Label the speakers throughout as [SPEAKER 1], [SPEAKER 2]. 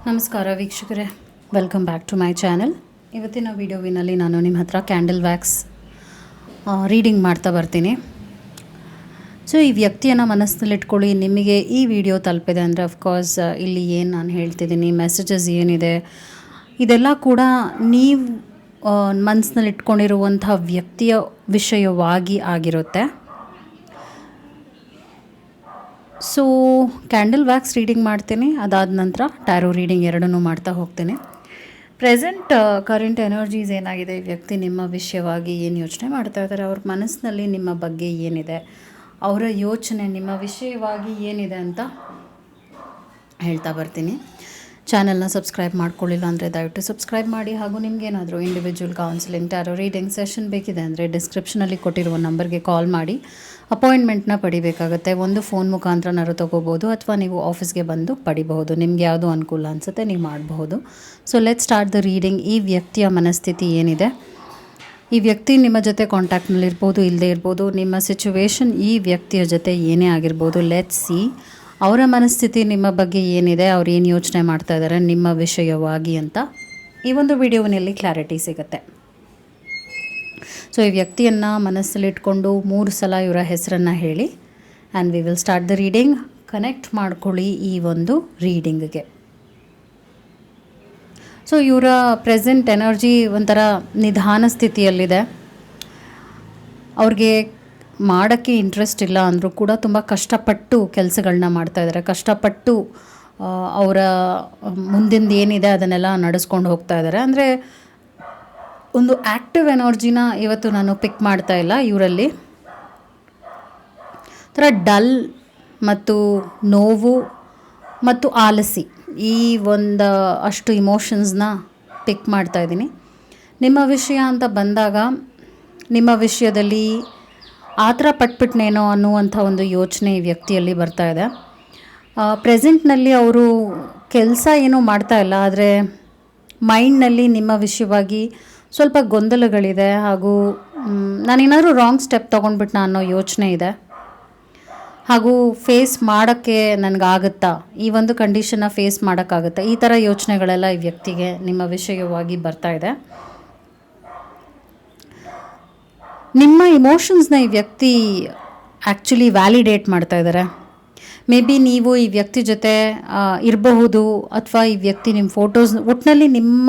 [SPEAKER 1] ನಮಸ್ಕಾರ ವೀಕ್ಷಕರೇ, welcome back to my channel. ಇವತ್ತಿನ ವಿಡಿಯೋವಿನಲ್ಲಿ ನಾನು ನಿಮ್ಮ ಹತ್ರ ಕ್ಯಾಂಡಲ್ ವ್ಯಾಕ್ಸ್ ರೀಡಿಂಗ್ ಮಾಡ್ತಾ ಬರ್ತೀನಿ. ಸೊ ಈ ವ್ಯಕ್ತಿಯನ್ನು ಮನಸ್ಸಿನಲ್ಲಿಟ್ಕೊಳ್ಳಿ. ನಿಮಗೆ ಈ ವಿಡಿಯೋ ತಲುಪಿದೆ ಅಂದರೆ ಅಫ್ಕೋರ್ಸ್ ಇಲ್ಲಿ ಏನು ನಾನು ಹೇಳ್ತಿದ್ದೀನಿ, ಮೆಸೇಜಸ್ ಏನಿದೆ ಇದೆಲ್ಲ ಕೂಡ ನೀವು ಮನಸ್ಸಿನಲ್ಲಿಟ್ಕೊಂಡಿರುವಂಥ ವ್ಯಕ್ತಿಯ ವಿಷಯವಾಗಿ ಆಗಿರುತ್ತೆ. ಸೊ ಕ್ಯಾಂಡಲ್ ವ್ಯಾಕ್ಸ್ ರೀಡಿಂಗ್ ಮಾಡ್ತೀನಿ, ಅದಾದ ನಂತರ ಟ್ಯಾರೋ ರೀಡಿಂಗ್ ಎರಡನ್ನೂ ಮಾಡ್ತಾ ಹೋಗ್ತೀನಿ. ಪ್ರೆಸೆಂಟ್ ಕರೆಂಟ್ ಎನರ್ಜೀಸ್ ಏನಾಗಿದೆ, ಈ ವ್ಯಕ್ತಿ ನಿಮ್ಮ ವಿಷಯವಾಗಿ ಏನು ಯೋಚನೆ ಮಾಡ್ತಾ ಇದ್ದಾರೆ, ಅವ್ರ ಮನಸ್ಸಿನಲ್ಲಿ ನಿಮ್ಮ ಬಗ್ಗೆ ಏನಿದೆ, ಅವರ ಯೋಚನೆ ನಿಮ್ಮ ವಿಷಯವಾಗಿ ಏನಿದೆ ಅಂತ ಹೇಳ್ತಾ ಬರ್ತೀನಿ. ಚಾನಲ್ನ ಸಬ್ಸ್ಕ್ರೈಬ್ ಮಾಡ್ಕೊಳ್ಳಿಲ್ಲ ಅಂದರೆ ದಯವಿಟ್ಟು ಸಬ್ಸ್ಕ್ರೈಬ್ ಮಾಡಿ. ಹಾಗೂ ನಿಮಗೇನಾದರೂ individual counselling, tarot reading session ಬೇಕಿದೆ ಅಂದರೆ ಡಿಸ್ಕ್ರಿಪ್ಷನಲ್ಲಿ ಕೊಟ್ಟಿರುವ ನಂಬರ್ಗೆ ಕಾಲ್ ಮಾಡಿ ಅಪಾಯಿಂಟ್ಮೆಂಟ್ನ ಪಡಿಬೇಕಾಗುತ್ತೆ. ಒಂದು ಫೋನ್ ಮುಖಾಂತರನಾದ್ರು ತೊಗೋಬೋದು ಅಥವಾ ನೀವು ಆಫೀಸ್ಗೆ ಬಂದು ಪಡಿಬಹುದು. ನಿಮ್ಗೆ ಯಾವುದು ಅನುಕೂಲ ಅನಿಸುತ್ತೆ ನೀವು ಮಾಡಬಹುದು. So let start the reading. ಈ ವ್ಯಕ್ತಿಯ ಮನಸ್ಥಿತಿ ಏನಿದೆ, ಈ ವ್ಯಕ್ತಿ ನಿಮ್ಮ ಜೊತೆ ಕಾಂಟ್ಯಾಕ್ಟ್ನಲ್ಲಿರ್ಬೋದು, ಇಲ್ಲದೇ ಇರ್ಬೋದು. ನಿಮ್ಮ ಸಿಚುವೇಶನ್ ಈ ವ್ಯಕ್ತಿಯ ಜೊತೆ ಏನೇ ಆಗಿರ್ಬೋದು. ಲೆಟ್ಸ್ ಸಿ ಅವರ ಮನಸ್ಥಿತಿ ನಿಮ್ಮ ಬಗ್ಗೆ ಏನಿದೆ, ಅವ್ರು ಏನು ಯೋಚನೆ ಮಾಡ್ತಾ ಇದ್ದಾರೆ ನಿಮ್ಮ ವಿಷಯವಾಗಿ ಅಂತ ಈ ಒಂದು ವಿಡಿಯೋವಿನಲ್ಲಿ ಕ್ಲಾರಿಟಿ ಸಿಗುತ್ತೆ. ಸೊ ಈ ವ್ಯಕ್ತಿಯನ್ನು ಮನಸ್ಸಲ್ಲಿಟ್ಕೊಂಡು 3 ಸಲ ಇವರ ಹೆಸರನ್ನು ಹೇಳಿ and we will start the reading. Connect ಮಾಡ್ಕೊಳ್ಳಿ ಈ ಒಂದು ರೀಡಿಂಗ್ಗೆ. ಸೊ ಇವರ ಪ್ರೆಸೆಂಟ್ ಎನರ್ಜಿ ಒಂಥರ ನಿಧಾನ ಸ್ಥಿತಿಯಲ್ಲಿದೆ. ಅವ್ರಿಗೆ ಮಾಡೋಕ್ಕೆ ಇಂಟ್ರೆಸ್ಟ್ ಇಲ್ಲ ಅಂದರೂ ಕೂಡ ತುಂಬ ಕಷ್ಟಪಟ್ಟು ಕೆಲಸಗಳನ್ನ ಮಾಡ್ತಾಯಿದ್ದಾರೆ. ಕಷ್ಟಪಟ್ಟು ಅವರ ಮುಂದಿಂದು ಏನಿದೆ ಅದನ್ನೆಲ್ಲ ನಡೆಸ್ಕೊಂಡು ಹೋಗ್ತಾ ಇದ್ದಾರೆ. ಅಂದರೆ ಒಂದು ಆ್ಯಕ್ಟಿವ್ ಎನರ್ಜಿನ ಇವತ್ತು ನಾನು ಪಿಕ್ ಮಾಡ್ತಾ ಇಲ್ಲ ಇವರಲ್ಲಿ. ಥರ ಡಲ್ ಮತ್ತು ನೋವು ಮತ್ತು ಆಲಸಿ, ಈ ಒಂದು ಅಷ್ಟು ಇಮೋಷನ್ಸ್ನ ಪಿಕ್ ಮಾಡ್ತಾ ಇದ್ದೀನಿ. ನಿಮ್ಮ ವಿಷಯ ಅಂತ ಬಂದಾಗ ನಿಮ್ಮ ವಿಷಯದಲ್ಲಿ ಆ ಥರ ಪಟ್ಬಿಟ್ನೇನೋ ಅನ್ನುವಂಥ ಒಂದು ಯೋಚನೆ ಈ ವ್ಯಕ್ತಿಯಲ್ಲಿ ಬರ್ತಾ ಇದೆ. ಪ್ರೆಸೆಂಟ್ನಲ್ಲಿ ಅವರು ಕೆಲಸ ಏನೂ ಮಾಡ್ತಾ ಇಲ್ಲ, ಆದರೆ ಮೈಂಡ್ನಲ್ಲಿ ನಿಮ್ಮ ವಿಷಯವಾಗಿ ಸ್ವಲ್ಪ ಗೊಂದಲಗಳಿದೆ. ಹಾಗೂ ನಾನೇನಾದರೂ ರಾಂಗ್ ಸ್ಟೆಪ್ ತೊಗೊಂಡ್ಬಿಟ್ನಾ ಅನ್ನೋ ಯೋಚನೆ ಇದೆ. ಹಾಗೂ ಫೇಸ್ ಮಾಡೋಕ್ಕೆ ನನಗಾಗುತ್ತಾ, ಈ ಒಂದು ಕಂಡೀಷನ್ನ ಫೇಸ್ ಮಾಡೋಕ್ಕಾಗುತ್ತಾ, ಈ ಥರ ಯೋಚನೆಗಳೆಲ್ಲ ಈ ವ್ಯಕ್ತಿಗೆ ನಿಮ್ಮ ವಿಷಯವಾಗಿ ಬರ್ತಾ ಇದೆ. ನಿಮ್ಮ ಇಮೋಷನ್ಸ್ನ ಈ ವ್ಯಕ್ತಿ ಆ್ಯಕ್ಚುಲಿ ವ್ಯಾಲಿಡೇಟ್ ಮಾಡ್ತಾ ಇದ್ದಾರೆ. ಮೇ ಬಿ ನೀವು ಈ ವ್ಯಕ್ತಿ ಜೊತೆ ಇರಬಹುದು, ಅಥವಾ ಈ ವ್ಯಕ್ತಿ ನಿಮ್ಮ ಫೋಟೋಸ್, ಒಟ್ಟಿನಲ್ಲಿ ನಿಮ್ಮ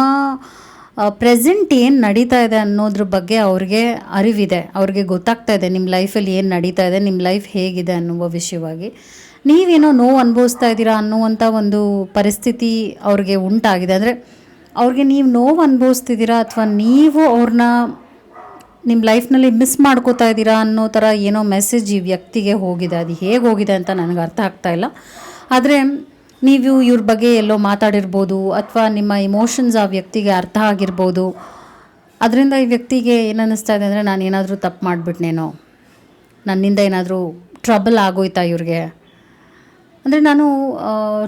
[SPEAKER 1] ಪ್ರೆಸೆಂಟ್ ಏನು ನಡೀತಾ ಇದೆ ಅನ್ನೋದ್ರ ಬಗ್ಗೆ ಅವ್ರಿಗೆ ಅರಿವಿದೆ. ಅವ್ರಿಗೆ ಗೊತ್ತಾಗ್ತಾ ಇದೆ ನಿಮ್ಮ ಲೈಫಲ್ಲಿ ಏನು ನಡೀತಾ ಇದೆ, ನಿಮ್ಮ ಲೈಫ್ ಹೇಗಿದೆ ಅನ್ನುವ ವಿಷಯವಾಗಿ. ನೀವೇನೋ ನೋವು ಅನುಭವಿಸ್ತಾ ಇದ್ದೀರಾ ಅನ್ನುವಂಥ ಒಂದು ಪರಿಸ್ಥಿತಿ ಅವ್ರಿಗೆ ಉಂಟಾಗಿದೆ. ಅಂದರೆ ಅವ್ರಿಗೆ ನೀವು ನೋವು ಅನುಭವಿಸ್ತಿದ್ದೀರಾ ಅಥವಾ ನೀವು ಅವ್ರನ್ನ ನಿಮ್ಮ ಲೈಫ್ನಲ್ಲಿ ಮಿಸ್ ಮಾಡ್ಕೋತಾ ಇದ್ದೀರಾ ಅನ್ನೋ ಥರ ಏನೋ ಮೆಸೇಜ್ ಈ ವ್ಯಕ್ತಿಗೆ ಹೋಗಿದೆ. ಅದು ಹೇಗೆ ಹೋಗಿದೆ ಅಂತ ನನಗೆ ಅರ್ಥ ಆಗ್ತಾ ಇಲ್ಲ. ಆದರೆ ನೀವು ಇವ್ರ ಬಗ್ಗೆ ಎಲ್ಲೋ ಮಾತಾಡಿರ್ಬೋದು, ಅಥವಾ ನಿಮ್ಮ ಇಮೋಷನ್ಸ್ ಆ ವ್ಯಕ್ತಿಗೆ ಅರ್ಥ ಆಗಿರ್ಬೋದು. ಅದರಿಂದ ಈ ವ್ಯಕ್ತಿಗೆ ಏನು ಅನ್ನಿಸ್ತಾ ಇದೆ ಅಂದರೆ, ನಾನು ಏನಾದರೂ ತಪ್ಪು ಮಾಡಿಬಿಟ್ನೇನೋ, ನನ್ನಿಂದ ಏನಾದರೂ ಟ್ರಬಲ್ ಆಗೋಯ್ತಾ ಇವ್ರಿಗೆ, ಅಂದರೆ ನಾನು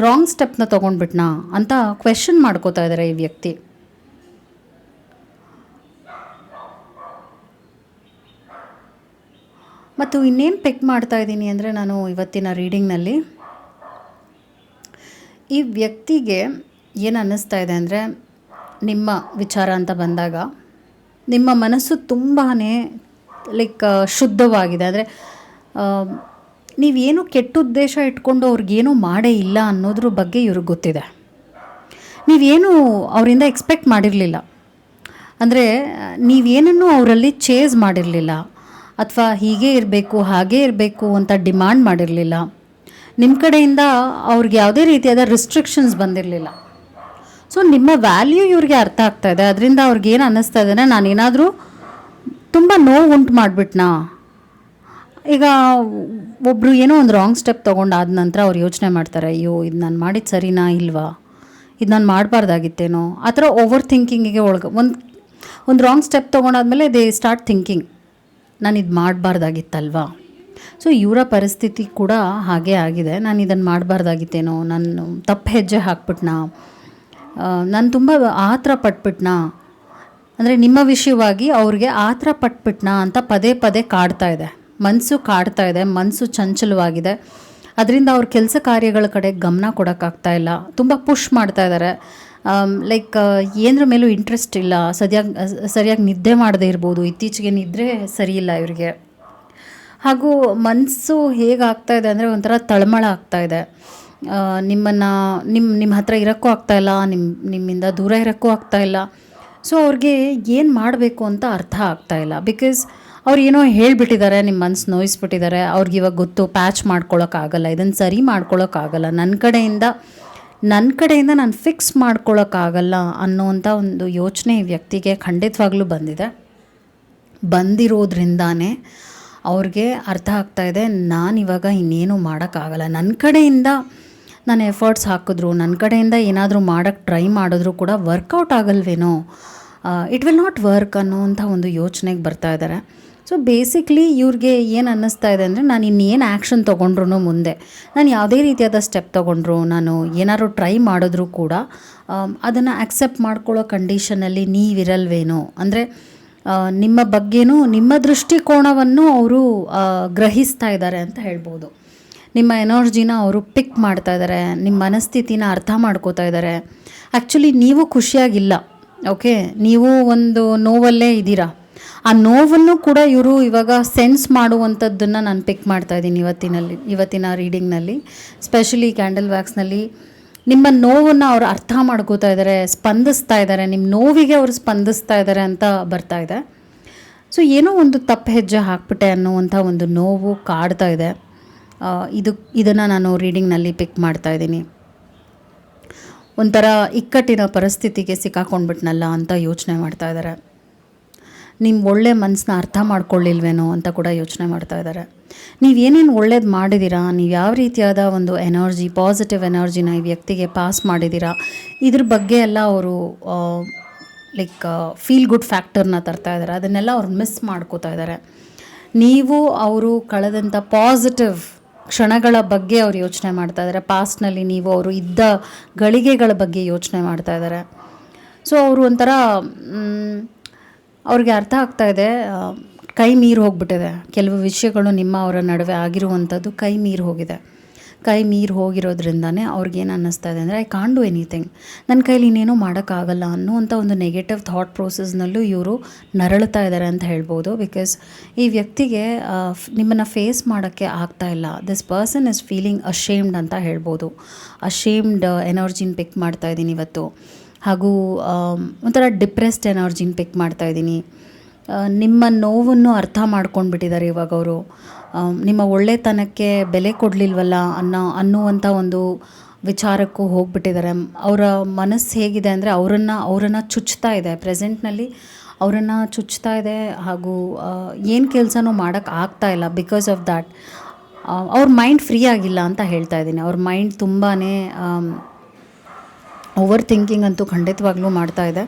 [SPEAKER 1] ರಾಂಗ್ ಸ್ಟೆಪ್ನ ತೊಗೊಂಡ್ಬಿಟ್ನಾ ಅಂತ ಕ್ವೆಶನ್ ಮಾಡ್ಕೋತಾ ಇದ್ದಾರೆ ಈ ವ್ಯಕ್ತಿ. ಮತ್ತು ಇನ್ನೇನು ಪಿಕ್ ಮಾಡ್ತಾ ಇದ್ದೀನಿ ಅಂದರೆ, ನಾನು ಇವತ್ತಿನ ರೀಡಿಂಗ್ನಲ್ಲಿ ಈ ವ್ಯಕ್ತಿಗೆ ಏನು ಅನ್ನಿಸ್ತಾ ಇದೆ ಅಂದರೆ, ನಿಮ್ಮ ವಿಚಾರ ಅಂತ ಬಂದಾಗ ನಿಮ್ಮ ಮನಸ್ಸು ತುಂಬಾ ಶುದ್ಧವಾಗಿದೆ. ಅಂದರೆ ನೀವೇನು ಕೆಟ್ಟ ಉದ್ದೇಶ ಇಟ್ಕೊಂಡು ಅವ್ರಿಗೇನೂ ಮಾಡೇ ಇಲ್ಲ ಅನ್ನೋದ್ರ ಬಗ್ಗೆ ಇವ್ರಿಗೆ ಗೊತ್ತಿದೆ. ನೀವೇನು ಅವರಿಂದ ಎಕ್ಸ್ಪೆಕ್ಟ್ ಮಾಡಿರಲಿಲ್ಲ, ಅಂದರೆ ನೀವೇನನ್ನು ಅವರಲ್ಲಿ ಚೇಸ್ ಮಾಡಿರಲಿಲ್ಲ, ಅಥವಾ ಹೀಗೆ ಇರಬೇಕು ಹಾಗೇ ಇರಬೇಕು ಅಂತ ಡಿಮಾಂಡ್ ಮಾಡಿರಲಿಲ್ಲ. ನಿಮ್ಮ ಕಡೆಯಿಂದ ಅವ್ರಿಗೆ ಯಾವುದೇ ರೀತಿಯಾದ ರಿಸ್ಟ್ರಿಕ್ಷನ್ಸ್ ಬಂದಿರಲಿಲ್ಲ. ಸೊ ನಿಮ್ಮ ವ್ಯಾಲ್ಯೂ ಇವ್ರಿಗೆ ಅರ್ಥ ಆಗ್ತಾ ಇದೆ. ಅದರಿಂದ ಅವ್ರಿಗೇನು ಅನ್ನಿಸ್ತಾ ಇದೆ, ನಾನೇನಾದರೂ ತುಂಬ ನೋವು ಉಂಟು ಮಾಡಿಬಿಟ್ನಾ. ಈಗ ಒಬ್ಬರು ಏನೋ ಒಂದು ರಾಂಗ್ ಸ್ಟೆಪ್ ತೊಗೊಂಡಾದ ನಂತರ ಅವ್ರು ಯೋಚನೆ ಮಾಡ್ತಾರೆ, ಅಯ್ಯೋ ಇದು ನಾನು ಮಾಡಿದ್ದು ಸರಿನಾ ಇಲ್ವಾ, ಇದು ನಾನು ಮಾಡಬಾರ್ದಾಗಿತ್ತೇನೋ, ಆ ಥರ ಓವರ್ ಥಿಂಕಿಂಗಿಗೆ ಒಂದು ರಾಂಗ್ ಸ್ಟೆಪ್ ತೊಗೊಂಡಾದ್ಮೇಲೆ ದೇ ಸ್ಟಾರ್ಟ್ ಥಿಂಕಿಂಗ್, ನಾನು ಇದು ಮಾಡಬಾರ್ದಾಗಿತ್ತಲ್ವಾ. ಸೊ ಇವರ ಪರಿಸ್ಥಿತಿ ಕೂಡ ಹಾಗೇ ಆಗಿದೆ. ನಾನು ಇದನ್ನು ಮಾಡಬಾರ್ದಾಗಿತ್ತೇನೋ, ನಾನು ತಪ್ಪು ಹೆಜ್ಜೆ ಹಾಕ್ಬಿಟ್ನಾ, ನಾನು ತುಂಬ ಆತರ ಪಟ್ಬಿಟ್ನಾ, ಅಂದರೆ ನಿಮ್ಮ ವಿಷಯವಾಗಿ ಅವ್ರಿಗೆ ಆತರ ಪಟ್ಬಿಟ್ನಾ ಅಂತ ಪದೇ ಪದೇ ಕಾಡ್ತಾ ಇದೆ. ಮನಸ್ಸು ಕಾಡ್ತಾ ಇದೆ, ಮನಸ್ಸು ಚಂಚಲವಾಗಿದೆ. ಅದರಿಂದ ಅವ್ರ ಕೆಲಸ ಕಾರ್ಯಗಳ ಕಡೆ ಗಮನ ಕೊಡೋಕ್ಕಾಗ್ತಾ ಇಲ್ಲ, ತುಂಬ ಪುಷ್ ಮಾಡ್ತಾ ಇದ್ದಾರೆ. ಲೈಕ್ ಏನರ ಮೇಲೂ ಇಂಟ್ರೆಸ್ಟ್ ಇಲ್ಲ, ಸರಿಯಾಗಿ ನಿದ್ದೆ ಮಾಡದೇ ಇರ್ಬೋದು, ಇತ್ತೀಚೆಗೆ ನಿದ್ರೆ ಸರಿ ಇಲ್ಲ ಇವರಿಗೆ. ಹಾಗೂ ಮನಸ್ಸು ಹೇಗಾಗ್ತಾ ಇದೆ ಅಂದರೆ ಒಂಥರ ತಳಮಳ ಆಗ್ತಾ ಇದೆ. ನಿಮ್ಮ ಹತ್ರ ಇರೋಕ್ಕೂ ಆಗ್ತಾಯಿಲ್ಲ, ನಿಮ್ಮಿಂದ ದೂರ ಇರೋಕ್ಕೂ ಆಗ್ತಾಯಿಲ್ಲ. ಸೊ ಅವ್ರಿಗೆ ಏನು ಮಾಡಬೇಕು ಅಂತ ಅರ್ಥ ಆಗ್ತಾಯಿಲ್ಲ. ಬಿಕಾಸ್ ಅವ್ರು ಏನೋ ಹೇಳಿಬಿಟ್ಟಿದ್ದಾರೆ, ನಿಮ್ಮ ಮನಸ್ಸು ನೋಯಿಸ್ಬಿಟ್ಟಿದ್ದಾರೆ. ಅವ್ರಿಗೆ ಇವಾಗ ಗೊತ್ತು ಪ್ಯಾಚ್ ಮಾಡ್ಕೊಳಕ್ಕಾಗಲ್ಲ, ಇದನ್ನು ಸರಿ ಮಾಡ್ಕೊಳಕ್ಕಾಗಲ್ಲ, ನನ್ನ ಕಡೆಯಿಂದ ನಾನು ಫಿಕ್ಸ್ ಮಾಡ್ಕೊಳಕ್ಕಾಗಲ್ಲ ಅನ್ನೋವಂಥ ಒಂದು ಯೋಚನೆ ಈ ವ್ಯಕ್ತಿಗೆ ಖಂಡಿತವಾಗ್ಲೂ ಬಂದಿರೋದ್ರಿಂದಾನೇ ಅವ್ರಿಗೆ ಅರ್ಥ ಆಗ್ತಾಯಿದೆ, ನಾನಿವಾಗ ಇನ್ನೇನು ಮಾಡೋಕ್ಕಾಗಲ್ಲ. ನನ್ನ ಕಡೆಯಿಂದ ನಾನು ಎಫರ್ಟ್ಸ್ ಹಾಕಿದ್ರು, ನನ್ನ ಕಡೆಯಿಂದ ಏನಾದರೂ ಮಾಡೋಕ್ಕೆ ಟ್ರೈ ಮಾಡಿದ್ರು ಕೂಡ ವರ್ಕೌಟ್ ಆಗಲ್ವೇನೋ, ಇಟ್ ವಿಲ್ ನಾಟ್ ವರ್ಕ್ ಅನ್ನೋವಂಥ ಒಂದು ಯೋಚನೆಗೆ ಬರ್ತಾ ಇದ್ದಾರೆ. ಸೊ ಬೇಸಿಕ್ಲಿ ಇವ್ರಿಗೆ ಏನು ಅನ್ನಿಸ್ತಾ ಇದೆ ಅಂದರೆ, ನಾನು ಇನ್ನೇನು ಆ್ಯಕ್ಷನ್ ತೊಗೊಂಡ್ರು ಮುಂದೆ, ನಾನು ಯಾವುದೇ ರೀತಿಯಾದ ಸ್ಟೆಪ್ ತೊಗೊಂಡ್ರು, ನಾನು ಏನಾದ್ರು ಟ್ರೈ ಮಾಡಿದ್ರೂ ಕೂಡ ಅದನ್ನು ಆಕ್ಸೆಪ್ಟ್ ಮಾಡ್ಕೊಳ್ಳೋ ಕಂಡೀಷನಲ್ಲಿ ನೀವಿರಲ್ವೇನೋ, ಅಂದರೆ ನಿಮ್ಮ ಬಗ್ಗೆನೂ ನಿಮ್ಮ ದೃಷ್ಟಿಕೋನವನ್ನು ಅವರು ಗ್ರಹಿಸ್ತಾ ಇದ್ದಾರೆ ಅಂತ ಹೇಳ್ಬೋದು. ನಿಮ್ಮ ಎನರ್ಜಿನ ಅವರು ಪಿಕ್ ಮಾಡ್ತಾ ಇದ್ದಾರೆ, ನಿಮ್ಮ ಮನಸ್ಥಿತಿನ ಅರ್ಥ ಮಾಡ್ಕೋತಾ ಇದ್ದಾರೆ. ಆ್ಯಕ್ಚುಲಿ ನೀವು ಖುಷಿಯಾಗಿಲ್ಲ, ಓಕೆ, ನೀವು ಒಂದು ನೋವಲ್ಲೇ ಇದ್ದೀರಾ. ಆ ನೋವನ್ನು ಕೂಡ ಇವರು ಇವಾಗ ಸೆನ್ಸ್ ಮಾಡುವಂಥದ್ದನ್ನು ನಾನು ಪಿಕ್ ಮಾಡ್ತಾ ಇದ್ದೀನಿ ಇವತ್ತಿನ ರೀಡಿಂಗ್ನಲ್ಲಿ, ಸ್ಪೆಷಲಿ ಕ್ಯಾಂಡಲ್ ವ್ಯಾಕ್ಸ್ನಲ್ಲಿ. ನಿಮ್ಮ ನೋವನ್ನು ಅವರು ಅರ್ಥ ಮಾಡ್ಕೋತಾ ಇದ್ದಾರೆ, ಸ್ಪಂದಿಸ್ತಾ ಇದ್ದಾರೆ, ನಿಮ್ಮ ನೋವಿಗೆ ಅವರು ಸ್ಪಂದಿಸ್ತಾ ಇದ್ದಾರೆ ಅಂತ ಬರ್ತಾ ಇದೆ. ಸೊ ಏನೋ ಒಂದು ತಪ್ಪು ಹೆಜ್ಜೆ ಹಾಕ್ಬಿಟ್ಟೆ ಅನ್ನುವಂಥ ಒಂದು ನೋವು ಕಾಡ್ತಾ ಇದೆ. ಇದನ್ನು ನಾನು ರೀಡಿಂಗ್ನಲ್ಲಿ ಪಿಕ್ ಮಾಡ್ತಾ ಇದ್ದೀನಿ. ಒಂಥರ ಇಕ್ಕಟ್ಟಿನ ಪರಿಸ್ಥಿತಿಗೆ ಸಿಕ್ಕಾಕೊಂಡ್ಬಿಟ್ನಲ್ಲ ಅಂತ ಯೋಚನೆ ಮಾಡ್ತಾ ಇದ್ದಾರೆ. ನಿಮ್ಮ ಒಳ್ಳೆ ಮನಸ್ಸನ್ನ ಅರ್ಥ ಮಾಡ್ಕೊಳ್ಳಿಲ್ವೇನೋ ಅಂತ ಕೂಡ ಯೋಚನೆ ಮಾಡ್ತಾ ಇದ್ದಾರೆ. ನೀವೇನೇನು ಒಳ್ಳೇದು ಮಾಡಿದ್ದೀರಾ, ನೀವು ಯಾವ ರೀತಿಯಾದ ಒಂದು ಎನರ್ಜಿ, ಪಾಸಿಟಿವ್ ಎನರ್ಜಿನ ಈ ವ್ಯಕ್ತಿಗೆ ಪಾಸ್ ಮಾಡಿದ್ದೀರಾ, ಇದ್ರ ಬಗ್ಗೆ ಎಲ್ಲ ಅವರು ಲೈಕ್ ಫೀಲ್ ಗುಡ್ ಫ್ಯಾಕ್ಟರ್ನ ತರ್ತಾ ಇದ್ದಾರೆ. ಅದನ್ನೆಲ್ಲ ಅವ್ರು ಮಿಸ್ ಮಾಡ್ಕೋತಾ ಇದ್ದಾರೆ. ನೀವು ಅವರು ಕಳೆದಂಥ ಪಾಸಿಟಿವ್ ಕ್ಷಣಗಳ ಬಗ್ಗೆ ಅವ್ರು ಯೋಚನೆ ಮಾಡ್ತಾ ಇದ್ದಾರೆ. ಪಾಸ್ಟ್ನಲ್ಲಿ ನೀವು ಅವರು ಇದ್ದ ಗಳಿಗೆಗಳ ಬಗ್ಗೆ ಯೋಚನೆ ಮಾಡ್ತಾ ಇದ್ದಾರೆ. ಸೊ ಅವರು ಒಂಥರ ಅವ್ರಿಗೆ ಅರ್ಥ ಆಗ್ತಾ ಇದೆ, ಕೈ ಮೀರಿ ಹೋಗ್ಬಿಟ್ಟಿದೆ ಕೆಲವು ವಿಷಯಗಳು, ಅವರ ನಡುವೆ ಆಗಿರುವಂಥದ್ದು ಕೈ ಮೀರಿ ಹೋಗಿದೆ. ಕೈ ಮೀರಿ ಹೋಗಿರೋದ್ರಿಂದನೇ ಅವ್ರಿಗೇನು ಅನ್ನಿಸ್ತಾ ಇದೆ ಅಂದರೆ, ಐ ಕಾಂಟ್ ಡೂ ಎನಿಥಿಂಗ್, ನನ್ನ ಕೈಲಿ ಇನ್ನೇನೂ ಮಾಡೋಕ್ಕಾಗಲ್ಲ ಅನ್ನುವಂಥ ಒಂದು ನೆಗೆಟಿವ್ ಥಾಟ್ ಪ್ರೋಸೆಸ್ನಲ್ಲೂ ಇವರು ನರಳುತ್ತಾ ಇದ್ದಾರೆ ಅಂತ ಹೇಳ್ಬೋದು. ಬಿಕಾಸ್ ಈ ವ್ಯಕ್ತಿಗೆ ನಿಮ್ಮನ್ನು ಫೇಸ್ ಮಾಡೋಕ್ಕೆ ಆಗ್ತಾ ಇಲ್ಲ. This person is feeling ashamed ಅಂತ ಹೇಳ್ಬೋದು. ಅಶೇಮ್ಡ್ ಎನರ್ಜಿನ ಪಿಕ್ ಮಾಡ್ತಾ ಇದ್ದೀನಿ ಇವತ್ತು. ಹಾಗೂ ಒಂಥರ ಡಿಪ್ರೆಸ್ಡ್ ಎನರ್ಜಿನ ಪಿಕ್ ಮಾಡ್ತಾಯಿದ್ದೀನಿ. ನಿಮ್ಮ ನೋವನ್ನು ಅರ್ಥ ಮಾಡ್ಕೊಂಡ್ಬಿಟ್ಟಿದ್ದಾರೆ ಇವಾಗ ಅವರು. ನಿಮ್ಮ ಒಳ್ಳೆತನಕ್ಕೆ ಬೆಲೆ ಕೊಡಲಿಲ್ವಲ್ಲ ಅನ್ನುವಂಥ ಒಂದು ವಿಚಾರಕ್ಕೂ ಹೋಗ್ಬಿಟ್ಟಿದ್ದಾರೆ. ಅವರ ಮನಸ್ಸು ಹೇಗಿದೆ ಅಂದರೆ ಅವರನ್ನು ಚುಚ್ತಾ ಇದೆ, ಪ್ರೆಸೆಂಟ್ನಲ್ಲಿ ಅವರನ್ನು ಚುಚ್ತಾ ಇದೆ. ಹಾಗೂ ಏನು ಕೆಲಸನೂ ಮಾಡೋಕ್ಕೆ ಆಗ್ತಾ ಇಲ್ಲ. ಬಿಕಾಸ್ ಆಫ್ ದ್ಯಾಟ್ ಅವ್ರ ಮೈಂಡ್ ಫ್ರೀ ಆಗಿಲ್ಲ ಅಂತ ಹೇಳ್ತಾ ಇದ್ದೀನಿ. ಅವ್ರ ಮೈಂಡ್ ತುಂಬಾ ಓವರ್ ಥಿಂಕಿಂಗ್ ಅಂತೂ ಖಂಡಿತವಾಗ್ಲೂ ಮಾಡ್ತಾ ಇದೆ.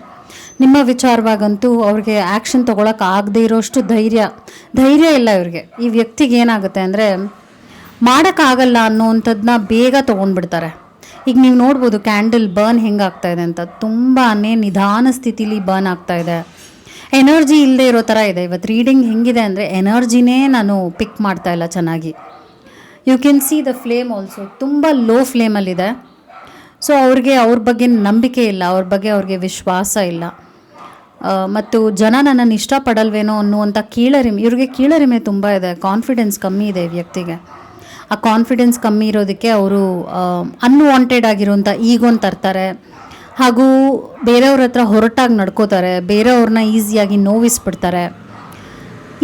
[SPEAKER 1] ನಿಮ್ಮ ವಿಚಾರವಾಗಂತೂ ಅವ್ರಿಗೆ ಆ್ಯಕ್ಷನ್ ತೊಗೊಳಕ್ಕೆ ಆಗದೇ ಇರೋಷ್ಟು ಧೈರ್ಯ ಇಲ್ಲ ಇವ್ರಿಗೆ. ಈ ವ್ಯಕ್ತಿಗೆ ಏನಾಗುತ್ತೆ ಅಂದರೆ, ಮಾಡೋಕ್ಕಾಗಲ್ಲ ಅನ್ನೋವಂಥದ್ದನ್ನ ಬೇಗ ತೊಗೊಂಡ್ಬಿಡ್ತಾರೆ. ಈಗ ನೀವು ನೋಡ್ಬೋದು ಕ್ಯಾಂಡಲ್ ಬರ್ನ್ ಹೆಂಗಾಗ್ತಾ ಇದೆ ಅಂತ, ತುಂಬಾ ನಿಧಾನ ಸ್ಥಿತಿಲಿ ಬರ್ನ್ ಆಗ್ತಾ ಇದೆ. ಎನರ್ಜಿ ಇಲ್ಲದೆ ಇರೋ ಥರ ಇದೆ. ಇವತ್ತು ರೀಡಿಂಗ್ ಹೆಂಗಿದೆ ಅಂದರೆ, ಎನರ್ಜಿನೇ ನಾನು ಪಿಕ್ ಮಾಡ್ತಾ ಇಲ್ಲ ಚೆನ್ನಾಗಿ. You can see the flame also ತುಂಬ ಲೋ ಫ್ಲೇಮಲ್ಲಿದೆ. ಸೊ ಅವ್ರ ಬಗ್ಗೆ ನಂಬಿಕೆ ಇಲ್ಲ, ಅವ್ರಿಗೆ ವಿಶ್ವಾಸ ಇಲ್ಲ. ಮತ್ತು ಜನ ನನ್ನನ್ನು ಇಷ್ಟಪಡಲ್ವೇನೋ ಅನ್ನುವಂಥ ಇವ್ರಿಗೆ ಕೀಳರಿಮೆ ತುಂಬ ಇದೆ. ಕಾನ್ಫಿಡೆನ್ಸ್ ಕಮ್ಮಿ ಇದೆ ಈ ವ್ಯಕ್ತಿಗೆ. ಆ ಕಾನ್ಫಿಡೆನ್ಸ್ ಕಮ್ಮಿ ಇರೋದಕ್ಕೆ ಅವರು ಅನ್ವಾಂಟೆಡ್ ಆಗಿರುವಂಥ ಈಗೋನ್ ತರ್ತಾರೆ. ಹಾಗೂ ಬೇರೆಯವ್ರ ಹತ್ರ ಹೊರಟಾಗಿ ನಡ್ಕೋತಾರೆ, ಬೇರೆಯವ್ರನ್ನ ಈಸಿಯಾಗಿ ನೋವಿಸ್ಬಿಡ್ತಾರೆ.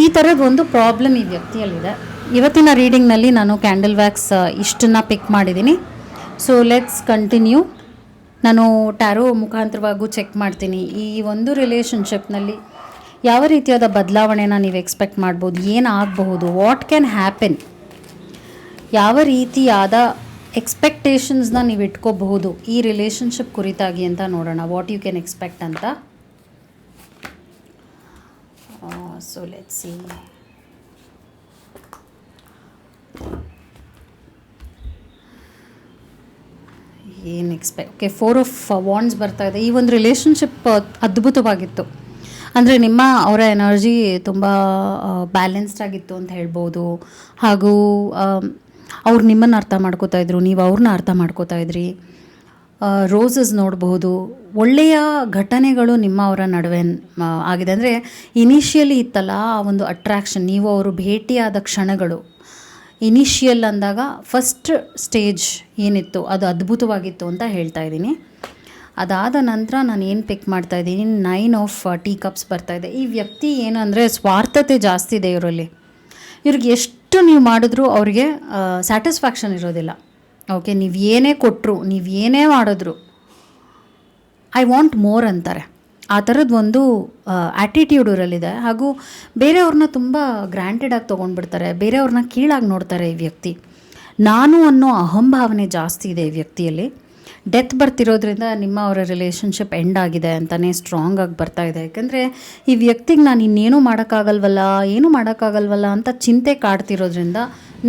[SPEAKER 1] ಈ ಥರದ ಒಂದು ಪ್ರಾಬ್ಲಮ್ ಈ ವ್ಯಕ್ತಿಯಲ್ಲಿದೆ. ಇವತ್ತಿನ ರೀಡಿಂಗ್ನಲ್ಲಿ ನಾನು ಕ್ಯಾಂಡಲ್ ವ್ಯಾಕ್ಸ್ ಇಷ್ಟನ್ನು ಪಿಕ್ ಮಾಡಿದ್ದೀನಿ. So let's continue. ನಾನು ಟ್ಯಾರೋ ಮುಖಾಂತರವಾಗೂ ಚೆಕ್ ಮಾಡ್ತೀನಿ ಈ ಒಂದು ರಿಲೇಷನ್ಶಿಪ್ನಲ್ಲಿ ಯಾವ ರೀತಿಯಾದ ಬದಲಾವಣೆನ ನೀವು ಎಕ್ಸ್ಪೆಕ್ಟ್ ಮಾಡ್ಬೋದು, ಏನಾಗಬಹುದು, ವಾಟ್ ಕ್ಯಾನ್ ಹ್ಯಾಪನ್, ಯಾವ ರೀತಿಯಾದ ಎಕ್ಸ್ಪೆಕ್ಟೇಷನ್ಸ್ನ ನೀವು ಇಟ್ಕೋಬಹುದು ಈ ರಿಲೇಷನ್ಶಿಪ್ ಕುರಿತಾಗಿ ಅಂತ ನೋಡೋಣ. ವಾಟ್ ಯು ಕ್ಯಾನ್ ಎಕ್ಸ್ಪೆಕ್ಟ್ ಅಂತ. So let's see. ಏನು ಓಕೆ, 4 ಆಫ್ ವಾಂಡ್ಸ್ ಬರ್ತಾ ಇದೆ. ಈ ಒಂದು ರಿಲೇಷನ್ಶಿಪ್ ಅದ್ಭುತವಾಗಿತ್ತು. ಅಂದರೆ ಅವರ ಎನರ್ಜಿ ತುಂಬ ಬ್ಯಾಲೆನ್ಸ್ಡ್ ಆಗಿತ್ತು ಅಂತ ಹೇಳ್ಬೋದು. ಹಾಗೂ ಅವ್ರು ನಿಮ್ಮನ್ನು ಅರ್ಥ ಮಾಡ್ಕೋತಾ ಇದ್ರು, ನೀವು ಅವ್ರನ್ನ ಅರ್ಥ ಮಾಡ್ಕೋತಾ ಇದ್ರಿ. ರೋಸಸ್ ನೋಡಬಹುದು. ಒಳ್ಳೆಯ ಘಟನೆಗಳು ನಿಮ್ಮ ಅವರ ನಡುವೆ ಆಗಿದೆ. ಅಂದರೆ ಇನಿಷಿಯಲಿ ಇತ್ತಲ್ಲ ಆ ಒಂದು ಅಟ್ರ್ಯಾಕ್ಷನ್, ನೀವು ಅವರು ಭೇಟಿಯಾದ ಕ್ಷಣಗಳು ಇನಿಷಿಯಲ್ ಅಂದಾಗ ಫಸ್ಟ್ ಸ್ಟೇಜ್ ಏನಿತ್ತು ಅದು ಅದ್ಭುತವಾಗಿತ್ತು ಅಂತ ಹೇಳ್ತಾ ಇದ್ದೀನಿ. ಅದಾದ ನಂತರ ನಾನು ಏನು ಪಿಕ್ ಮಾಡ್ತಾಯಿದ್ದೀನಿ, 9 ಆಫ್ ಟೀ ಕಪ್ಸ್ ಬರ್ತಾಯಿದೆ. ಈ ವ್ಯಕ್ತಿ ಏನು ಅಂದರೆ ಸ್ವಾರ್ಥತೆ ಜಾಸ್ತಿ ಇದೆ ಇವರಲ್ಲಿ. ಇವ್ರಿಗೆ ಎಷ್ಟು ನೀವು ಮಾಡಿದ್ರೂ ಅವ್ರಿಗೆ ಸ್ಯಾಟಿಸ್ಫ್ಯಾಕ್ಷನ್ ಇರೋದಿಲ್ಲ. ಓಕೆ, ನೀವು ಏನೇ ಕೊಟ್ಟರು, ನೀವು ಏನೇ ಮಾಡಿದ್ರು ಐ ವಾಂಟ್ ಮೋರ್ ಅಂತಾರೆ. ಆ ಥರದ್ದು ಒಂದು ಆ್ಯಟಿಟ್ಯೂಡ್ ಇವರಲ್ಲಿದೆ. ಹಾಗೂ ಬೇರೆಯವ್ರನ್ನ ತುಂಬ ಗ್ರ್ಯಾಂಟೆಡಾಗಿ ತೊಗೊಂಡ್ಬಿಡ್ತಾರೆ, ಬೇರೆಯವ್ರನ್ನ ಕೀಳಾಗಿ ನೋಡ್ತಾರೆ ಈ ವ್ಯಕ್ತಿ. ನಾನು ಅನ್ನೋ ಅಹಂಭಾವನೆ ಜಾಸ್ತಿ ಇದೆ ಈ ವ್ಯಕ್ತಿಯಲ್ಲಿ. ಡೆತ್ ಬರ್ತಿರೋದ್ರಿಂದ ನಿಮ್ಮ ಅವರ ರಿಲೇಷನ್ಶಿಪ್ ಎಂಡ್ ಆಗಿದೆ ಅಂತಲೇ ಸ್ಟ್ರಾಂಗ್ ಆಗಿ ಬರ್ತಾಯಿದೆ. ಯಾಕೆಂದರೆ ಈ ವ್ಯಕ್ತಿಗೆ ನಾನು ಇನ್ನೇನು ಮಾಡೋಕ್ಕಾಗಲ್ವಲ್ಲ ಅಂತ ಚಿಂತೆ ಕಾಡ್ತಿರೋದ್ರಿಂದ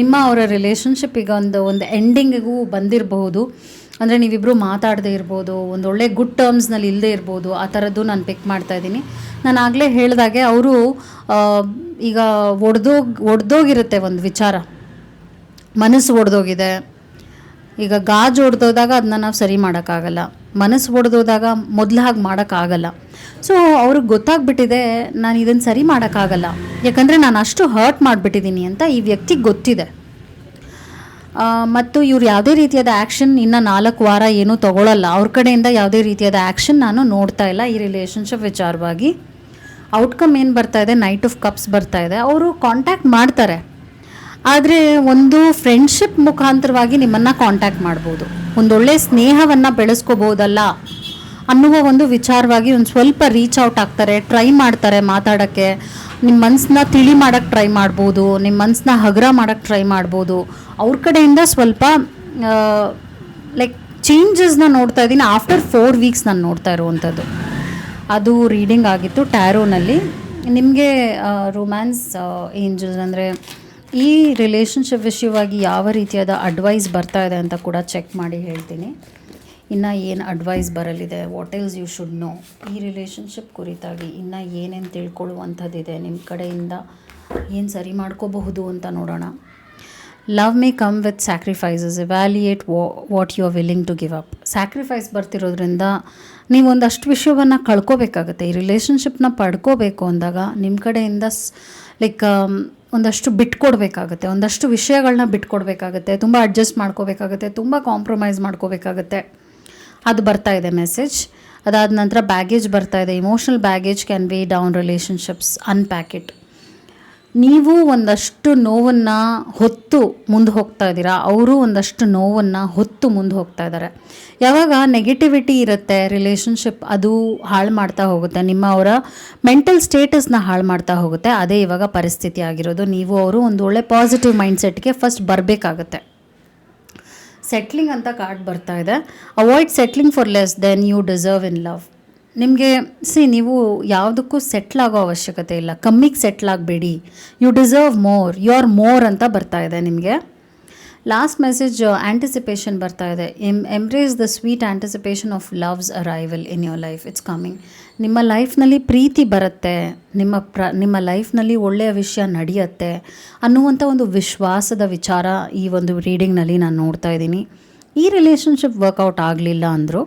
[SPEAKER 1] ನಿಮ್ಮ ಅವರ ರಿಲೇಷನ್ಶಿಪ್ ಈಗ ಒಂದು ಎಂಡಿಂಗಿಗೂ ಬಂದಿರಬಹುದು. ಅಂದರೆ ನೀವಿಬ್ಬರು ಮಾತಾಡದೇ ಇರ್ಬೋದು, ಒಂದೊಳ್ಳೆ ಗುಡ್ ಟರ್ಮ್ಸ್ನಲ್ಲಿ ಇಲ್ಲದೆ ಇರ್ಬೋದು. ಆ ಥರದ್ದು ನಾನು ಪಿಕ್ ಮಾಡ್ತಾಯಿದ್ದೀನಿ. ನಾನು ಆಗಲೇ ಹೇಳಿದಾಗೆ ಅವರು ಈಗ ಒಡೆದೋಗಿರುತ್ತೆ ಒಂದು ವಿಚಾರ, ಮನಸ್ಸು ಒಡೆದೋಗಿದೆ. ಈಗ ಗಾಜು ಒಡೆದೋದಾಗ ಅದನ್ನ ನಾವು ಸರಿ ಮಾಡೋಕ್ಕಾಗಲ್ಲ, ಮನಸ್ಸು ಒಡೆದೋದಾಗ ಮೊದಲು ಹಾಗೆ ಮಾಡೋಕ್ಕಾಗಲ್ಲ. ಸೊ ಅವ್ರಿಗೆ ಗೊತ್ತಾಗ್ಬಿಟ್ಟಿದೆ ನಾನು ಇದನ್ನು ಸರಿ ಮಾಡೋಕ್ಕಾಗಲ್ಲ, ಯಾಕಂದರೆ ನಾನು ಅಷ್ಟು ಹರ್ಟ್ ಮಾಡಿಬಿಟ್ಟಿದ್ದೀನಿ ಅಂತ ಈ ವ್ಯಕ್ತಿಗೆ ಗೊತ್ತಿದೆ. ಮತ್ತು ಇವ್ರು ಯಾವುದೇ ರೀತಿಯಾದ ಆ್ಯಕ್ಷನ್ ಇನ್ನು 4 ವಾರ ಏನೂ ತೊಗೊಳ್ಳಲ್ಲ. ಅವ್ರ ಕಡೆಯಿಂದ ಯಾವುದೇ ರೀತಿಯಾದ ಆ್ಯಕ್ಷನ್ ನಾನು ನೋಡ್ತಾ ಇಲ್ಲ ಈ ರಿಲೇಷನ್ಶಿಪ್ ವಿಚಾರವಾಗಿ. ಔಟ್ಕಮ್ ಏನು ಬರ್ತಾಯಿದೆ, ನೈಟ್ ಆಫ್ ಕಪ್ಸ್ ಬರ್ತಾಯಿದೆ. ಅವರು ಕಾಂಟ್ಯಾಕ್ಟ್ ಮಾಡ್ತಾರೆ, ಆದರೆ ಒಂದು ಫ್ರೆಂಡ್ಶಿಪ್ ಮುಖಾಂತರವಾಗಿ ನಿಮ್ಮನ್ನು ಕಾಂಟ್ಯಾಕ್ಟ್ ಮಾಡ್ಬೋದು, ಒಂದೊಳ್ಳೆ ಸ್ನೇಹವನ್ನು ಬೆಳೆಸ್ಕೋಬೋದಲ್ಲ ಅನ್ನುವ ಒಂದು ವಿಚಾರವಾಗಿ ಒಂದು ಸ್ವಲ್ಪ ರೀಚ್ ಔಟ್ ಆಗ್ತಾರೆ, ಟ್ರೈ ಮಾಡ್ತಾರೆ ಮಾತಾಡೋಕ್ಕೆ. ನಿಮ್ಮ ಮನಸ್ಸನ್ನ ತಿಳಿ ಮಾಡೋಕ್ಕೆ ಟ್ರೈ ಮಾಡ್ಬೋದು, ನಿಮ್ಮ ಮನಸ್ಸನ್ನ ಹಗುರ ಮಾಡೋಕ್ಕೆ ಟ್ರೈ ಮಾಡ್ಬೋದು. ಅವ್ರ ಕಡೆಯಿಂದ ಸ್ವಲ್ಪ ಲೈಕ್ ಚೇಂಜಸ್ನ ನೋಡ್ತಾ ಇದ್ದೀನಿ. ಆಫ್ಟರ್ 4 ವೀಕ್ಸ್ ನಾನು ನೋಡ್ತಾ ಇರುವಂಥದ್ದು ಅದು ರೀಡಿಂಗ್ ಆಗಿತ್ತು ಟ್ಯಾರೋನಲ್ಲಿ. ನಿಮಗೆ ರೊಮ್ಯಾನ್ಸ್ ಏಂಜಲ್ಸ್ ಅಂದರೆ ಈ ರಿಲೇಷನ್ಶಿಪ್ ವಿಷಯವಾಗಿ ಯಾವ ರೀತಿಯಾದ ಅಡ್ವೈಸ್ ಬರ್ತಾ ಇದೆ ಅಂತ ಕೂಡ ಚೆಕ್ ಮಾಡಿ ಹೇಳ್ತೀನಿ. ಇನ್ನು ಏನು ಅಡ್ವೈಸ್ ಬರಲಿದೆ, what else you should know, ಈ ರಿಲೇಷನ್ಶಿಪ್ ಕುರಿತಾಗಿ ಇನ್ನು ಏನೇನು ತಿಳ್ಕೊಳ್ಳುವಂಥದ್ದಿದೆ, ನಿಮ್ಮ ಕಡೆಯಿಂದ ಏನು ಸರಿ ಮಾಡ್ಕೋಬಹುದು ಅಂತ ನೋಡೋಣ. Love may come with sacrifices, evaluate what you are willing to give up. Sacrifice ಬರ್ತಿರೋದ್ರಿಂದ ನೀವು ಒಂದಷ್ಟು ವಿಷಯವನ್ನು ಕಳ್ಕೋಬೇಕಾಗತ್ತೆ. ಈ ರಿಲೇಷನ್ಶಿಪ್ನ ಪಡ್ಕೋಬೇಕು ಅಂದಾಗ ನಿಮ್ಮ ಕಡೆಯಿಂದ ಲೈಕ್ ಒಂದಷ್ಟು ಬಿಟ್ಕೊಡ್ಬೇಕಾಗತ್ತೆ, ಒಂದಷ್ಟು ವಿಷಯಗಳನ್ನ ಬಿಟ್ಕೊಡ್ಬೇಕಾಗತ್ತೆ, ತುಂಬ ಅಡ್ಜಸ್ಟ್ ಮಾಡ್ಕೋಬೇಕಾಗತ್ತೆ, ತುಂಬ ಕಾಂಪ್ರಮೈಸ್ ಮಾಡ್ಕೋಬೇಕಾಗತ್ತೆ. ಅದು ಬರ್ತಾ ಇದೆ ಮೆಸೇಜ್. ಅದಾದ ನಂತರ ಬ್ಯಾಗೇಜ್ ಬರ್ತಾ ಇದೆ. Emotional baggage can way down relationships, unpack it. ನೀವು ಒಂದಷ್ಟು ನೋವನ್ನು ಹೊತ್ತು ಮುಂದೆ ಹೋಗ್ತಾ ಇದ್ದೀರಾ, ಅವರು ಒಂದಷ್ಟು ನೋವನ್ನು ಹೊತ್ತು ಮುಂದೆ ಹೋಗ್ತಾ ಇದ್ದಾರೆ. ಯಾವಾಗ ನೆಗೆಟಿವಿಟಿ ಇರುತ್ತೆ ರಿಲೇಷನ್ಶಿಪ್, ಅದು ಹಾಳು ಮಾಡ್ತಾ ಹೋಗುತ್ತೆ, ನಿಮ್ಮ ಅವರ ಮೆಂಟಲ್ ಸ್ಟೇಟಸ್ನ ಹಾಳು ಮಾಡ್ತಾ ಹೋಗುತ್ತೆ. ಅದೇ ಇವಾಗ ಪರಿಸ್ಥಿತಿ ಆಗಿರೋದು. ನೀವು ಅವರು ಒಂದು ಒಳ್ಳೆ ಪಾಸಿಟಿವ್ ಮೈಂಡ್ಸೆಟ್ಗೆ ಫಸ್ಟ್ ಬರಬೇಕಾಗತ್ತೆ. ಸೆಟ್ಲಿಂಗ್ ಅಂತ ಕಾರ್ಡ್ ಬರ್ತಾ ಇದೆ. Avoid settling for less than you deserve in love. ನಿಮಗೆ ನೀವು ಯಾವುದಕ್ಕೂ ಸೆಟ್ಲ್ ಆಗೋ ಅವಶ್ಯಕತೆ ಇಲ್ಲ, ಕಮ್ಮಿಗೆ ಸೆಟ್ಲ್ ಆಗಬೇಡಿ. You deserve more, you are more ಅಂತ ಬರ್ತಾ ಇದೆ ನಿಮಗೆ. ಲಾಸ್ಟ್ ಮೆಸೇಜ್ ಆ್ಯಂಟಿಸಿಪೇಷನ್ ಬರ್ತಾ ಇದೆ. Embrace the sweet anticipation of love's arrival in your life. It's coming. ನಿಮ್ಮ ಲೈಫ್ನಲ್ಲಿ ಪ್ರೀತಿ ಬರುತ್ತೆ, ನಿಮ್ಮ ಲೈಫ್ನಲ್ಲಿ ಒಳ್ಳೆಯ ವಿಷಯ ನಡೆಯುತ್ತೆ ಅನ್ನುವಂಥ ಒಂದು ವಿಶ್ವಾಸದ ವಿಚಾರ ಈ ಒಂದು ರೀಡಿಂಗ್ನಲ್ಲಿ ನಾನು ನೋಡ್ತಾ ಇದ್ದೀನಿ. ಈ ರಿಲೇಷನ್ಶಿಪ್ ವರ್ಕೌಟ್ ಆಗಲಿಲ್ಲ ಅಂದರೂ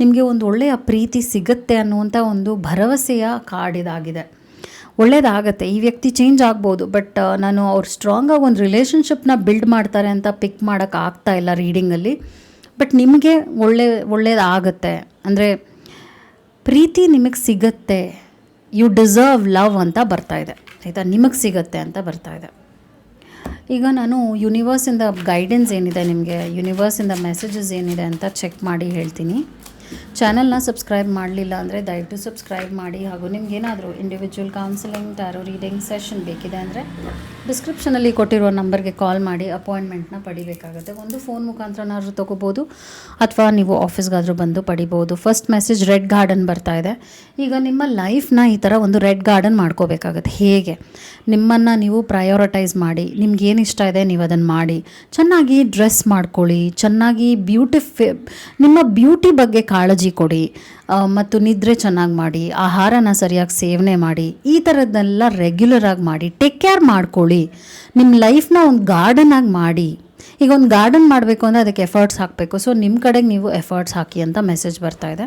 [SPEAKER 1] ನಿಮಗೆ ಒಂದು ಒಳ್ಳೆಯ ಪ್ರೀತಿ ಸಿಗುತ್ತೆ ಅನ್ನುವಂಥ ಒಂದು ಭರವಸೆಯ ಕಾರ್ಡ್ ಇದಾಗಿದೆ. ಒಳ್ಳೆಯದಾಗತ್ತೆ. ಈ ವ್ಯಕ್ತಿ ಚೇಂಜ್ ಆಗ್ಬೋದು, ಬಟ್ ನಾನು ಅವ್ರು ಸ್ಟ್ರಾಂಗಾಗಿ ಒಂದು ರಿಲೇಷನ್ಶಿಪ್ನ ಬಿಲ್ಡ್ ಮಾಡ್ತಾರೆ ಅಂತ ಪಿಕ್ ಮಾಡೋಕ್ಕೆ ಆಗ್ತಾ ಇಲ್ಲ ರೀಡಿಂಗಲ್ಲಿ. ಬಟ್ ನಿಮಗೆ ಒಳ್ಳೆಯದಾಗತ್ತೆ, ಅಂದರೆ ಪ್ರೀತಿ ನಿಮಗೆ ಸಿಗತ್ತೆ. ಯು ಡಿಸರ್ವ್ ಲವ್ ಅಂತ ಬರ್ತಾಯಿದೆ, ಆಯಿತಾ? ನಿಮಗೆ ಸಿಗತ್ತೆ ಅಂತ ಬರ್ತಾಯಿದೆ. ಈಗ ನಾನು ಯೂನಿವರ್ಸಿಂದ ಗೈಡೆನ್ಸ್ ಏನಿದೆ, ನಿಮಗೆ ಯೂನಿವರ್ಸಿಂದ ಮೆಸೇಜಸ್ ಏನಿದೆ ಅಂತ ಚೆಕ್ ಮಾಡಿ ಹೇಳ್ತೀನಿ. ಚಾನಲ್ನ ಸಬ್ಸ್ಕ್ರೈಬ್ ಮಾಡಲಿಲ್ಲ ಅಂದರೆ ದಯವಿಟ್ಟು ಸಬ್ಸ್ಕ್ರೈಬ್ ಮಾಡಿ. ಹಾಗೂ ನಿಮಗೇನಾದರೂ individual counselling, tarot reading session ಬೇಕಿದೆ ಅಂದರೆ ಡಿಸ್ಕ್ರಿಪ್ಷನಲ್ಲಿ ಕೊಟ್ಟಿರೋ ನಂಬರ್ಗೆ ಕಾಲ್ ಮಾಡಿ ಅಪಾಯಿಂಟ್ಮೆಂಟ್ನ ಪಡಿಬೇಕಾಗುತ್ತೆ. ಒಂದು ಫೋನ್ ಮುಖಾಂತರನಾದ್ರೂ ತೊಗೋಬೋದು, ಅಥವಾ ನೀವು ಆಫೀಸ್ಗಾದರೂ ಬಂದು ಪಡಿಬೋದು. ಫಸ್ಟ್ ಮೆಸೇಜ್ ರೆಡ್ ಗಾರ್ಡನ್ ಬರ್ತಾ ಇದೆ. ಈಗ ನಿಮ್ಮ ಲೈಫ್ನ ಈ ಥರ ಒಂದು ರೆಡ್ ಗಾರ್ಡನ್ ಮಾಡ್ಕೋಬೇಕಾಗುತ್ತೆ. ಹೇಗೆ ನಿಮ್ಮನ್ನು ನೀವು ಪ್ರಯಾರಿಟೈಸ್ ಮಾಡಿ, ನಿಮ್ಗೇನು ಇಷ್ಟ ಇದೆ ನೀವು ಅದನ್ನು ಮಾಡಿ. ಚೆನ್ನಾಗಿ ಡ್ರೆಸ್ ಮಾಡ್ಕೊಳ್ಳಿ, ಚೆನ್ನಾಗಿ ನಿಮ್ಮ ಬ್ಯೂಟಿ ಬಗ್ಗೆ ಕಾಳಜಿ ಕೊಡಿ, ಮತ್ತು ನಿದ್ರೆ ಚೆನ್ನಾಗಿ ಮಾಡಿ, ಆಹಾರನ ಸರಿಯಾಗಿ ಸೇವನೆ ಮಾಡಿ. ಈ ಥರದ್ದೆಲ್ಲ ರೆಗ್ಯುಲರಾಗಿ ಮಾಡಿ. ಟೇಕ್ ಕೇರ್ ಮಾಡ್ಕೊಳ್ಳಿ. ನಿಮ್ಮ ಲೈಫ್ನ ಒಂದು ಗಾರ್ಡನ್ ಆಗಿ ಮಾಡಿ. ಈಗ ಒಂದು ಗಾರ್ಡನ್ ಮಾಡಬೇಕು ಅಂದರೆ ಅದಕ್ಕೆ ಎಫರ್ಟ್ಸ್ ಹಾಕಬೇಕು. ಸೊ ನಿಮ್ಮ ಕಡೆಗೆ ನೀವು ಎಫರ್ಟ್ಸ್ ಹಾಕಿ ಅಂತ ಮೆಸೇಜ್ ಬರ್ತಾ ಇದೆ.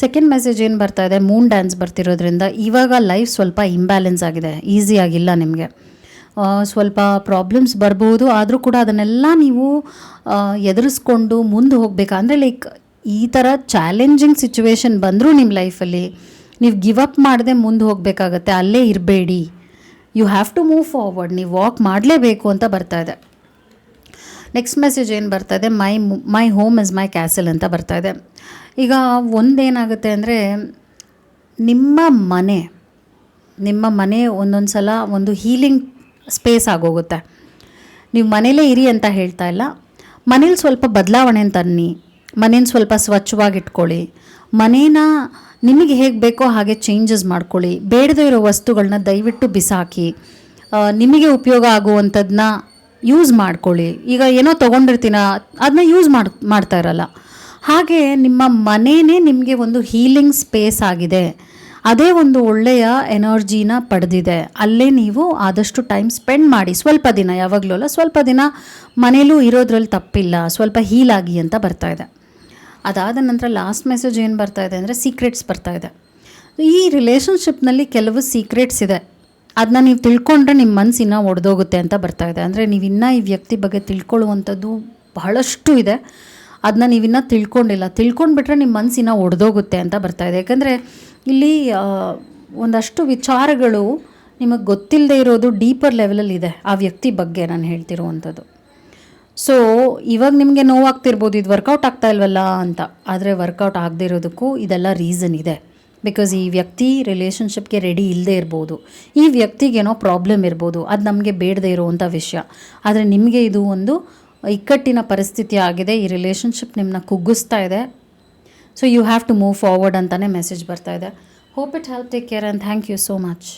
[SPEAKER 1] ಸೆಕೆಂಡ್ ಮೆಸೇಜ್ ಏನು ಬರ್ತಾ ಇದೆ, ಮೂನ್ ಡ್ಯಾನ್ಸ್ ಬರ್ತಿರೋದ್ರಿಂದ ಇವಾಗ ಲೈಫ್ ಸ್ವಲ್ಪ ಇಂಬ್ಯಾಲೆನ್ಸ್ ಆಗಿದೆ, ಈಸಿ ಆಗಿಲ್ಲ ನಿಮಗೆ. ಸ್ವಲ್ಪ ಪ್ರಾಬ್ಲಮ್ಸ್ ಬರ್ಬೋದು, ಆದರೂ ಕೂಡ ಅದನ್ನೆಲ್ಲ ನೀವು ಎದುರಿಸ್ಕೊಂಡು ಮುಂದೆ ಹೋಗಬೇಕಾ ಅಂದರೆ ಲೈಕ್ ಈ ಥರ ಚಾಲೆಂಜಿಂಗ್ ಸಿಚುವೇಶನ್ ಬಂದರೂ ನಿಮ್ಮ ಲೈಫಲ್ಲಿ ನೀವು ಗಿವ್ ಅಪ್ ಮಾಡದೆ ಮುಂದೆ ಹೋಗಬೇಕಾಗತ್ತೆ, ಅಲ್ಲೇ ಇರಬೇಡಿ. You have to move forward, ನೀವು ವಾಕ್ ಮಾಡಲೇಬೇಕು ಅಂತ ಬರ್ತಾ ಇದೆ. ನೆಕ್ಸ್ಟ್ ಮೆಸೇಜ್ ಏನು ಬರ್ತಾ ಇದೆ, my home is my castle ಅಂತ ಬರ್ತಾ ಇದೆ. ಈಗ ಒಂದೇನಾಗುತ್ತೆ ಅಂದರೆ ನಿಮ್ಮ ಮನೆ ಒಂದೊಂದು ಸಲ ಒಂದು ಹೀಲಿಂಗ್ ಸ್ಪೇಸ್ ಆಗೋಗುತ್ತೆ. ನೀವು ಮನೇಲೇ ಇರಿ ಅಂತ ಹೇಳ್ತಾ ಇಲ್ಲ, ಮನೇಲಿ ಸ್ವಲ್ಪ ಬದಲಾವಣೆ ತನ್ನಿ, ಮನೇನ ಸ್ವಲ್ಪ ಸ್ವಚ್ಛವಾಗಿಟ್ಕೊಳ್ಳಿ, ಮನೇನ ನಿಮಗೆ ಹೇಗೆ ಬೇಕೋ ಹಾಗೆ ಚೇಂಜಸ್ ಮಾಡ್ಕೊಳ್ಳಿ, ಬೇಡದೇ ಇರೋ ವಸ್ತುಗಳನ್ನ ದಯವಿಟ್ಟು ಬಿಸಾಕಿ, ನಿಮಗೆ ಉಪಯೋಗ ಆಗುವಂಥದ್ದನ್ನ ಯೂಸ್ ಮಾಡ್ಕೊಳ್ಳಿ. ಈಗ ಏನೋ ತೊಗೊಂಡಿರ್ತೀನ ಅದನ್ನ ಯೂಸ್ ಮಾಡ್ತಾ ಇರಲ್ಲ, ಹಾಗೆ ನಿಮ್ಮ ಮನೇನೇ ನಿಮಗೆ ಒಂದು ಹೀಲಿಂಗ್ ಸ್ಪೇಸ್ ಆಗಿದೆ, ಅದೇ ಒಂದು ಒಳ್ಳೆಯ ಎನರ್ಜಿನ ಪಡೆದಿದೆ. ಅಲ್ಲೇ ನೀವು ಆದಷ್ಟು ಟೈಮ್ ಸ್ಪೆಂಡ್ ಮಾಡಿ, ಸ್ವಲ್ಪ ದಿನ, ಯಾವಾಗಲೂ ಅಲ್ಲ, ಸ್ವಲ್ಪ ದಿನ ಮನೇಲೂ ಇರೋದ್ರಲ್ಲಿ ತಪ್ಪಿಲ್ಲ, ಸ್ವಲ್ಪ ಹೀಲ್ ಆಗಿ ಅಂತ ಬರ್ತಾ ಇದೆ. ಅದಾದ ನಂತರ ಲಾಸ್ಟ್ ಮೆಸೇಜ್ ಏನು ಬರ್ತಾ ಇದೆ ಅಂದರೆ ಸೀಕ್ರೆಟ್ಸ್ ಬರ್ತಾ ಇದೆ. ಈ ರಿಲೇಷನ್ಶಿಪ್ನಲ್ಲಿ ಕೆಲವು ಸೀಕ್ರೆಟ್ಸ್ ಇದೆ, ಅದನ್ನ ನೀವು ತಿಳ್ಕೊಂಡ್ರೆ ನಿಮ್ಮ ಮನಸ್ಸಿನ ಒಡೆದೋಗುತ್ತೆ ಅಂತ ಬರ್ತಾ ಇದೆ. ಅಂದರೆ ನೀವಿನ್ನೂ ಈ ವ್ಯಕ್ತಿ ಬಗ್ಗೆ ತಿಳ್ಕೊಳ್ಳುವಂಥದ್ದು ಬಹಳಷ್ಟು ಇದೆ, ಅದನ್ನ ನೀವಿನ್ನೂ ತಿಳ್ಕೊಂಡ್ಬಿಟ್ರೆ ನಿಮ್ಮ ಮನಸ್ಸಿನ ಒಡೆದೋಗುತ್ತೆ ಅಂತ ಬರ್ತಾ ಇದೆ. ಯಾಕಂದರೆ ಇಲ್ಲಿ ಒಂದಷ್ಟು ವಿಚಾರಗಳು ನಿಮಗೆ ಗೊತ್ತಿಲ್ಲದೆ ಇರೋದು ಡೀಪರ್ ಲೆವೆಲಲ್ಲಿ ಇದೆ ಆ ವ್ಯಕ್ತಿ ಬಗ್ಗೆ ನಾನು ಹೇಳ್ತಿರುವಂಥದ್ದು. ಸೊ ಇವಾಗ ನಿಮಗೆ ನೋವಾಗ್ತಿರ್ಬೋದು, ಇದು ವರ್ಕೌಟ್ ಆಗ್ತಾ ಇಲ್ವಲ್ಲ ಅಂತ. ಆದರೆ ವರ್ಕೌಟ್ ಆಗದೇ ಇರೋದಕ್ಕೂ ಇದೆಲ್ಲ ರೀಸನ್ ಇದೆ. ಬಿಕಾಸ್ ಈ ವ್ಯಕ್ತಿ ರಿಲೇಷನ್ಶಿಪ್ಗೆ ರೆಡಿ ಇಲ್ಲದೆ ಇರ್ಬೋದು, ಈ ವ್ಯಕ್ತಿಗೇನೋ ಪ್ರಾಬ್ಲಮ್ ಇರ್ಬೋದು, ಅದು ನಮಗೆ ಬೇಡದೇ ಇರುವಂಥ ವಿಷಯ. ಆದರೆ ನಿಮಗೆ ಇದು ಒಂದು ಇಕ್ಕಟ್ಟಿನ ಪರಿಸ್ಥಿತಿ ಆಗಿದೆ, ಈ ರಿಲೇಷನ್ಶಿಪ್ ನಿಮ್ಮನ್ನ ಕುಗ್ಗಿಸ್ತಾ ಇದೆ. So you have to move forward ಅಂತಲೇ ಮೆಸೇಜ್ ಬರ್ತಾ ಇದೆ. Hope it help, take care and thank you so much.